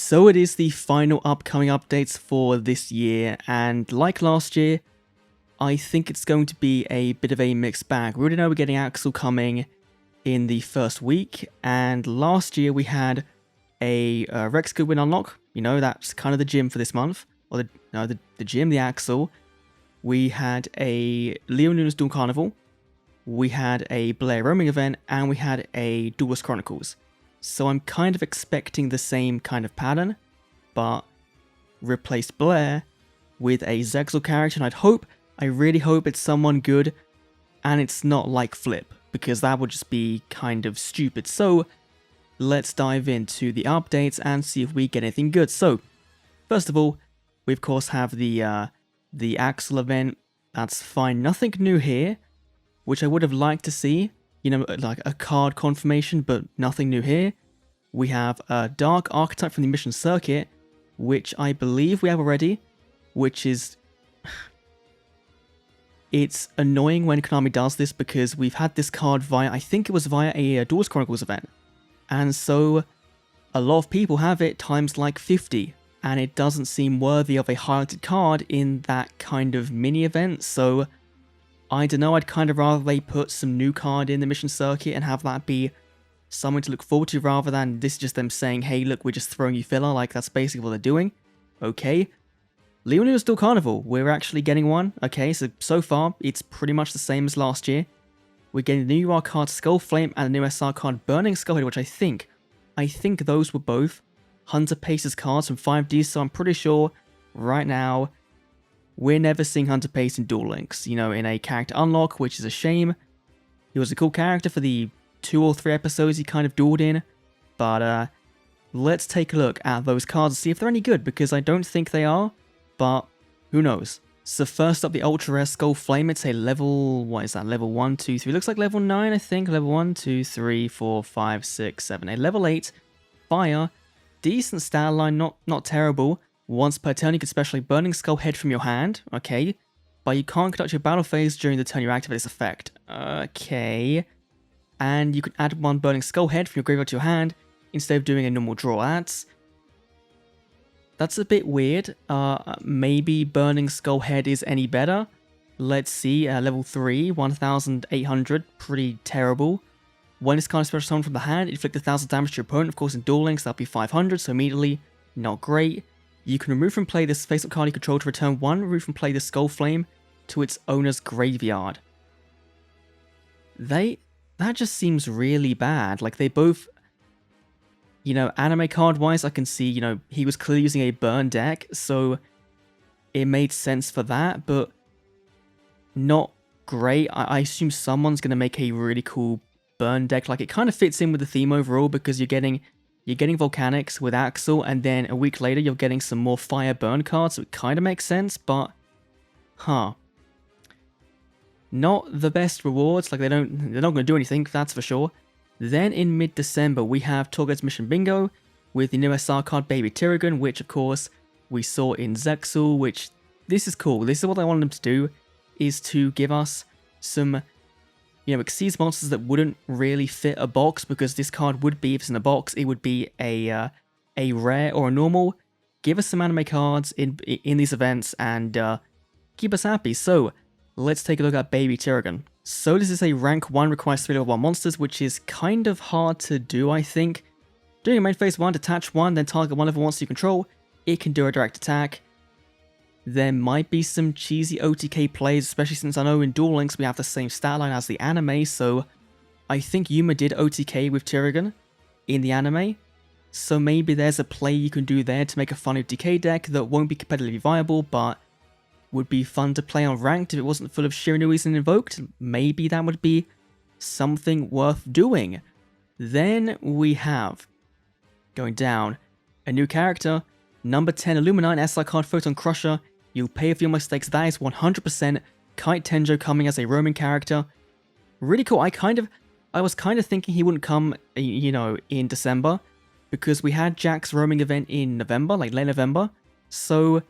So it is the final upcoming updates for this year, and like last year, I think it's going to be a bit of a mixed bag. We already know we're getting AXEL coming in the first week, and last year we had a Rex Goodwin unlock. You know, that's kind of the gym for this month, or the gym, the AXEL. We had a Leo Nunes Duel Carnival, we had a Blair roaming event, and we had a Duelist Chronicles. So I'm kind of expecting the same kind of pattern, but replaced Blair with a Zexal character, and I really hope it's someone good, and it's not like Flip, because that would just be kind of stupid. So let's dive into the updates and see if we get anything good. So first of all, we of course have the AXEL event. That's fine, nothing new here, which I would have liked to see. You know, like a card confirmation, but nothing new here. We have a Dark Archetype from the Mission Circuit, which I believe we have already, which is... It's annoying when Konami does this because we've had this card via, I think it was via a Duelist Chronicles event. And so a lot of people have it times like 50, and it doesn't seem worthy of a highlighted card in that kind of mini event, so... I don't know, I'd kind of rather they put some new card in the mission circuit and have that be something to look forward to rather than this just them saying, hey look, we're just throwing you filler, like that's basically what they're doing. Okay. Leonu's Duel Carnival, we're actually getting one. Okay, so far, it's pretty much the same as last year. We're getting the new UR card Skull Flame and the new SR card Burning Skullhead, which I think those were both Hunter Pace's cards from 5D'S, so I'm pretty sure right now we're never seeing Hunter Pace in Duel Links, you know, in a character unlock, which is a shame. He was a cool character for the 2 or 3 episodes he kind of dueled in, but let's take a look at those cards and see if they're any good, because I don't think they are, but who knows. So first up, the Ultra Rare Skull Flame, it's a level, what is that, level 1, 2, 3, looks like level 9 I think, level 1, 2, 3, 4, 5, 6, 7, 8, level 8, Fire, decent stat line, not terrible. Once per turn, you can specially Burning Skull Head from your hand, okay, but you can't conduct your battle phase during the turn you activate this effect, okay, and you can add 1 Burning Skull Head from your graveyard to your hand instead of doing a normal draw. That's a bit weird. Maybe Burning Skull Head is any better. Let's see, level 3, 1800, pretty terrible. When this card is special summoned from the hand, inflict 1000 damage to your opponent. Of course, in Duel Links, that'll be 500, so immediately, not great. You can remove from play this face-up card you control to return 1, remove from play this Skull Flame to its owner's graveyard. That just seems really bad. Like, they both, you know, anime card-wise, I can see, you know, he was clearly using a burn deck, so it made sense for that, but not great. I assume someone's going to make a really cool burn deck. Like, it kind of fits in with the theme overall because you're getting Volcanics with AXEL, and then a week later you're getting some more fire burn cards, so it kind of makes sense, but... Not the best rewards, like they're not going to do anything, that's for sure. Then in mid-December we have Torgo's Mission Bingo, with the new SR card Baby Tirigan, which of course we saw in Zexal, which... This is cool, this is what I wanted them to do, is to give us some... You know, exceeds monsters that wouldn't really fit a box, because this card would be, if it's in a box, it would be a rare or a normal. Give us some anime cards in these events and keep us happy. So, let's take a look at Baby Tirigan. So this is a rank 1, requires 3 level 1 monsters, which is kind of hard to do, I think. During your main phase 1, detach 1, then target 1 level monster you control. It can do a direct attack. There might be some cheesy OTK plays, especially since I know in Duel Links we have the same stat line as the anime, so I think Yuma did OTK with Tirigan in the anime, so maybe there's a play you can do there to make a fun OTK deck that won't be competitively viable, but would be fun to play on ranked if it wasn't full of Shiranuis and Invoked. Maybe that would be something worth doing. Then we have, going down, a new character, number 10 Illuminite SR card Photon Crusher. You'll pay for your mistakes. That is 100% Kite Tenjo coming as a roaming character. Really cool. I was kind of thinking he wouldn't come, you know, in December, because we had Jack's roaming event in November, like late November. So,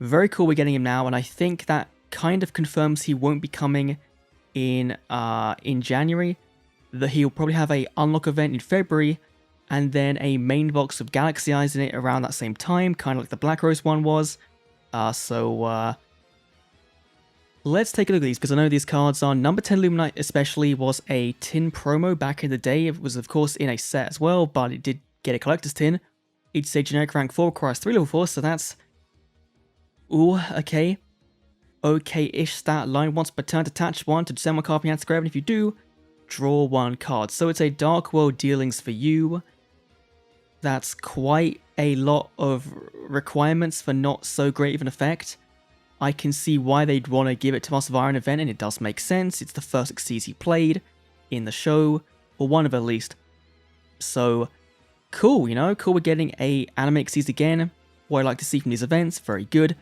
very cool we're getting him now, and I think that kind of confirms he won't be coming in January. That he'll probably have a unlock event in February, and then a main box of Galaxy Eyes in it around that same time, kind of like the Black Rose one was. Let's take a look at these, because I know these cards are... Number 10 Luminite especially was a tin promo back in the day. It was, of course, in a set as well, but it did get a collector's tin. It's a generic rank 4, requires 3 level 4, so that's... Ooh, okay. Okay-ish stat line. Once per turn, attach 1 to send 1 card from your hand to grab, and if you do, draw 1 card. So it's a Dark World dealings for you. That's quite a lot of requirements for not so great of an effect. I can see why they'd want to give it to Master of Iron event, and it does make sense. It's the first XYZ he played in the show, or one of at least. So, cool, you know? Cool, we're getting a anime XYZ again. What I like to see from these events, very good.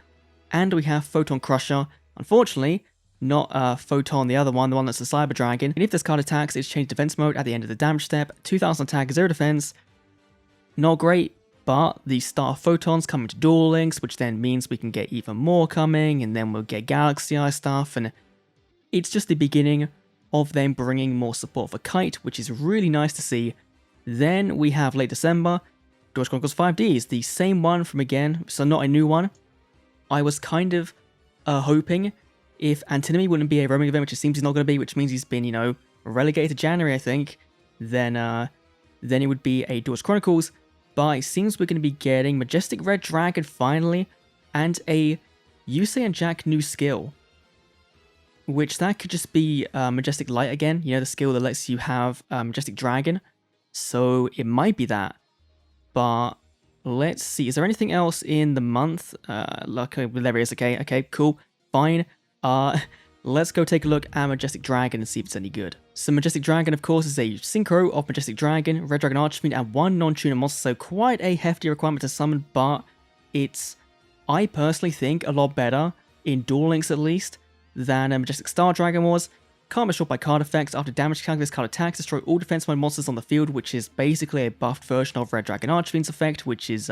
And we have Photon Crusher. Unfortunately, not Photon, the other one, the one that's the Cyber Dragon. And if this card attacks, it's changed defense mode at the end of the damage step. 2000 attack, 0 defense. Not great. But the Star Photons come into Duel Links, which then means we can get even more coming, and then we'll get Galaxy Eye stuff, and it's just the beginning of them bringing more support for Kite, which is really nice to see. Then we have late December, Duelist Chronicles 5D'S, the same one from again, so not a new one. I was kind of hoping if Antinomy wouldn't be a roaming event, which it seems he's not going to be, which means he's been, you know, relegated to January, I think, then it would be a Duelist Chronicles. But it seems we're going to be getting Majestic Red Dragon finally, and a Yusei and Jack new skill. Which that could just be Majestic Light again, you know, the skill that lets you have Majestic Dragon. So it might be that. But let's see, is there anything else in the month? There is, okay, cool, fine. Let's go take a look at Majestic Dragon and see if it's any good. So Majestic Dragon, of course, is a synchro of Majestic Dragon, Red Dragon Archfiend, and 1 non-tuner monster, so quite a hefty requirement to summon, but it's, I personally think, a lot better, in Duel Links at least, than Majestic Star Dragon was. Can't be short by card effects. After damage calc, this card attacks, destroy all defense mode monsters on the field, which is basically a buffed version of Red Dragon Archfiend's effect, which is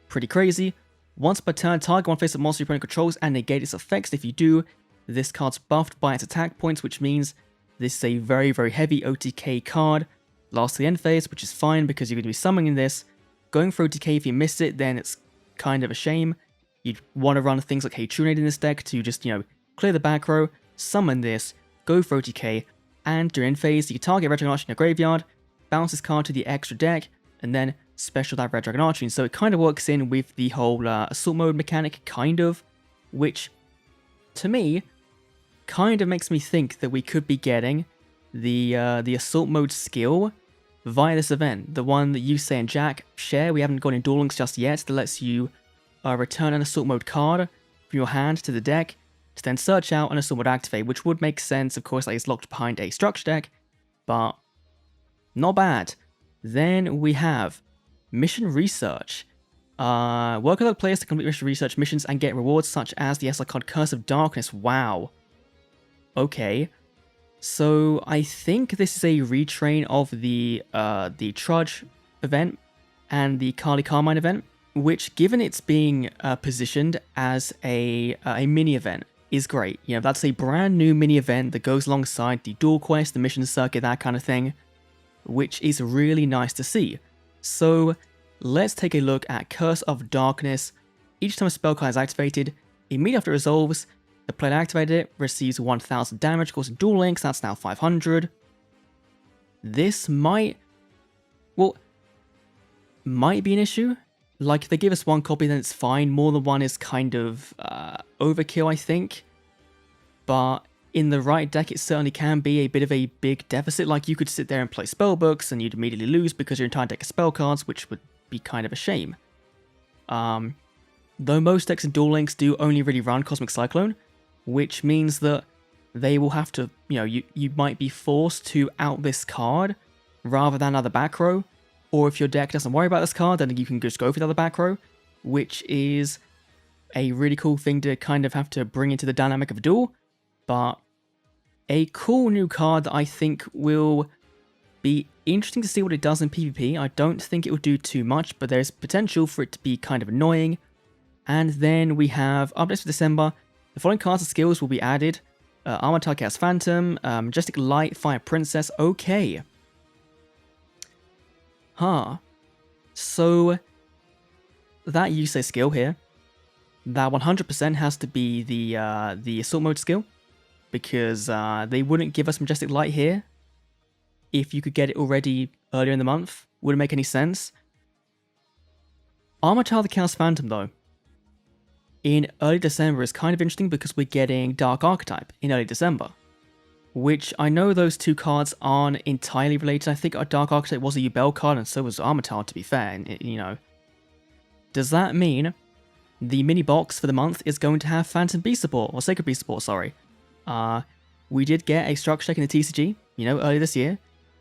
pretty crazy. Once per turn, target one face-up monster your opponent controls and negate its effects. If you do, this card's buffed by its attack points, which means this is a very, very heavy OTK card. Last to the end phase, which is fine because you're going to be summoning this. Going for OTK, if you miss it, then it's kind of a shame. You'd want to run things like Hey Trunade in this deck to just, you know, clear the back row, summon this, go for OTK, and during end phase, you can target Red Dragon Archer in your graveyard, bounce this card to the extra deck, and then special that Red Dragon Archer. So it kind of works in with the whole assault mode mechanic, kind of, which, to me, kind of makes me think that we could be getting the assault mode skill via this event. The one that Yusei and Jack share. We haven't got in Duel Links just yet, that lets you return an assault mode card from your hand to the deck to then search out an assault mode activate, which would make sense, of course, that it's locked behind a structure deck, but not bad. Then we have Mission Research. Work with other players to complete mission research missions and get rewards such as the SR card Curse of Darkness. Wow. Okay. So I think this is a retrain of the Trudge event and the Kali Carmine event, which, given it's being positioned as a mini event, is great. You know, that's a brand new mini event that goes alongside the Duel Quest, the Mission Circuit, that kind of thing, which is really nice to see. So let's take a look at Curse of Darkness. Each time a spell card is activated, immediately after it resolves, the player that activated it receives 1000 damage, causing Duel Links, that's now 500. This might be an issue. Like, if they give us one copy, then it's fine. More than one is kind of overkill, I think. But in the right deck, it certainly can be a bit of a big deficit. Like, you could sit there and play spellbooks, and you'd immediately lose because your entire deck is spell cards, which would be kind of a shame. Though most decks in Duel Links do only really run Cosmic Cyclone, which means that they will have to, you know, you might be forced to out this card rather than other back row. Or if your deck doesn't worry about this card, then you can just go for the other back row, which is a really cool thing to kind of have to bring into the dynamic of a duel. But a cool new card that I think will be interesting to see what it does in PvP. I don't think it will do too much, but there's potential for it to be kind of annoying. And then we have updates for December. The following cards and skills will be added. Armored Chaos Phantom, Majestic Light, Fire Princess, okay. Huh. So, that Yusei skill here, that 100% has to be the Assault Mode skill, because they wouldn't give us Majestic Light here if you could get it already earlier in the month. Wouldn't make any sense. Armor Child the Chaos Phantom, though, in early December is kind of interesting because we're getting Dark Archetype in early December, which I know those two cards aren't entirely related. I think our Dark Archetype was a Yubel card and so was Armor Child, to be fair, and you know. Does that mean the mini box for the month is going to have Phantom Beast support, or Sacred Beast support, sorry. We did get a structure deck in the TCG, you know, earlier this year,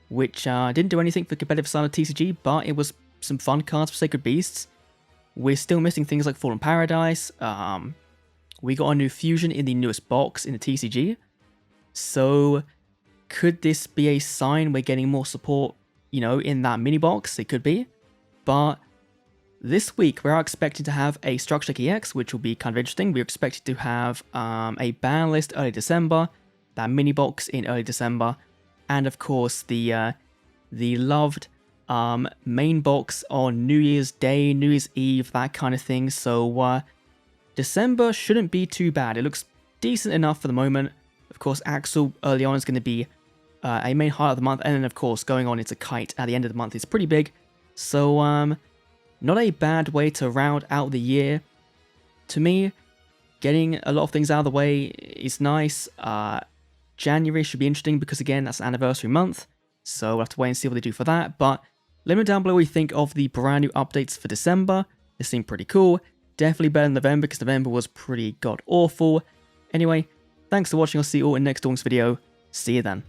which didn't do anything for competitive side of TCG, but it was some fun cards for Sacred Beasts. We're still missing things like Fallen Paradise. We got a new fusion in the newest box in the TCG. So, could this be a sign we're getting more support, you know, in that mini box? It could be. But this week, we're expecting to have a Structure Deck EX, which will be kind of interesting. We're expected to have a ban list early December, that mini box in early December, and of course the loved main box on New Year's Day, New Year's Eve, that kind of thing. So December shouldn't be too bad. It looks decent enough for the moment. Of course, AXEL early on is going to be a main highlight of the month, and then of course going on into Kite at the end of the month is pretty big. So not a bad way to round out the year. To me, getting a lot of things out of the way is nice. January should be interesting because, again, that's an anniversary month. So we'll have to wait and see what they do for that. But let me know down below what you think of the brand new updates for December. They seem pretty cool. Definitely better than November because November was pretty god-awful. Anyway, thanks for watching. I'll see you all in next week's video. See you then.